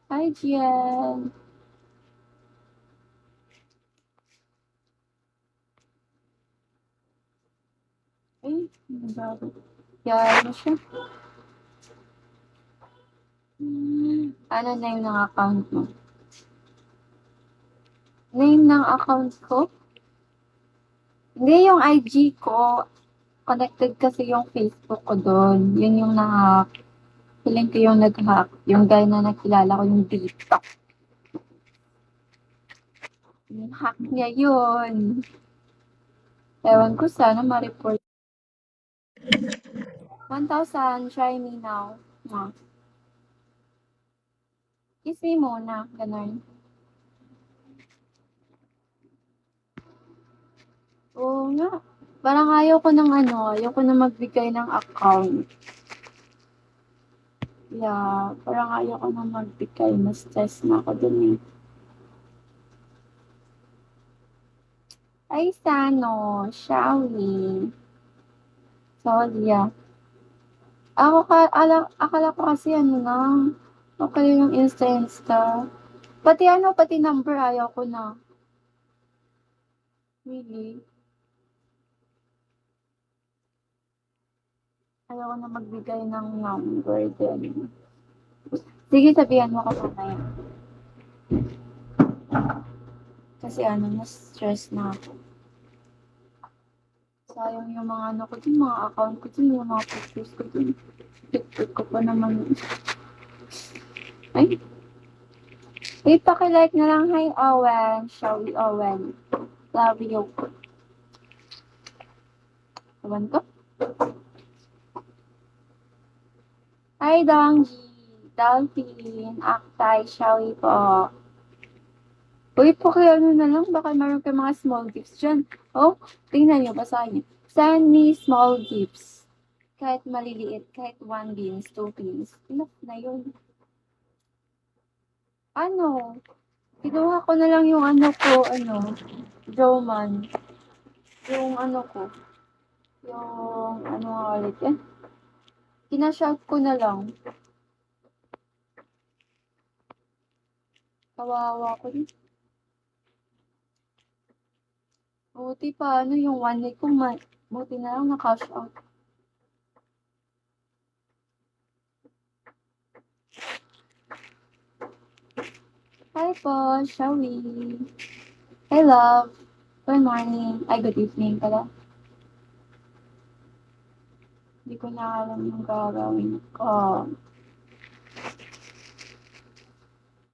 Hi, Gian. Ay, nagbago. Kaya ano siya? Ano name ng account mo? Name ng account ko? Hindi, yung IG ko. Connected kasi yung Facebook ko doon. Yun yung na-hack. Feeling ko yung nag-hack. Yung guy na nakilala ko yung dito. Yung hack niya yun. Ewan ko sana ma-report. 1,000, try me now. Ma. Kiss me muna. Ganun. Oo nga. Parang ayaw ko ng ano, ayaw ko na magbigay ng account. Yeah, parang ayaw ko na magbigay. Na-stress na ako dun eh. Ay, Sano, Shawi, Solia. Akala ko kasi ano lang, okay yung Insta. Pati ano, pati number ayaw ko na. Really? Ayaw ko na magbigay ng number din. Sige, sabihan mo ko mamaya. Kasi ano, na-stress na ako. Sayang yung mga ano ko din, mga account ko din, yung mga pictures ko din. Picture ko pa naman. Ay, wait, pakilike na lang. Hi, Owen. Shall we, Owen? Love you. Ewan ko. Hi, Dongji. Dolphin. Aktay. Shall we po? Uy, pakiano na lang. Baka meron kayo mga small gifts dyan. Oh, tingnan nyo. Basahin nyo. Send me small gifts. Kahit maliliit. Kahit 1 beans, 2 beans. Enough na yun. Ano? Kinuha ko na lang yung ano ko, Joman. Yung ano ko. Yung, ano nga ulit yan? Kinashout ko na lang. Kawawa ko din. Buti pa, ano yung 1 week ko, buti na lang na-cash out. Hi po, shall we? Hey love. Good morning. Ay, good evening pala. Hindi ko na alam yung gagawin ko.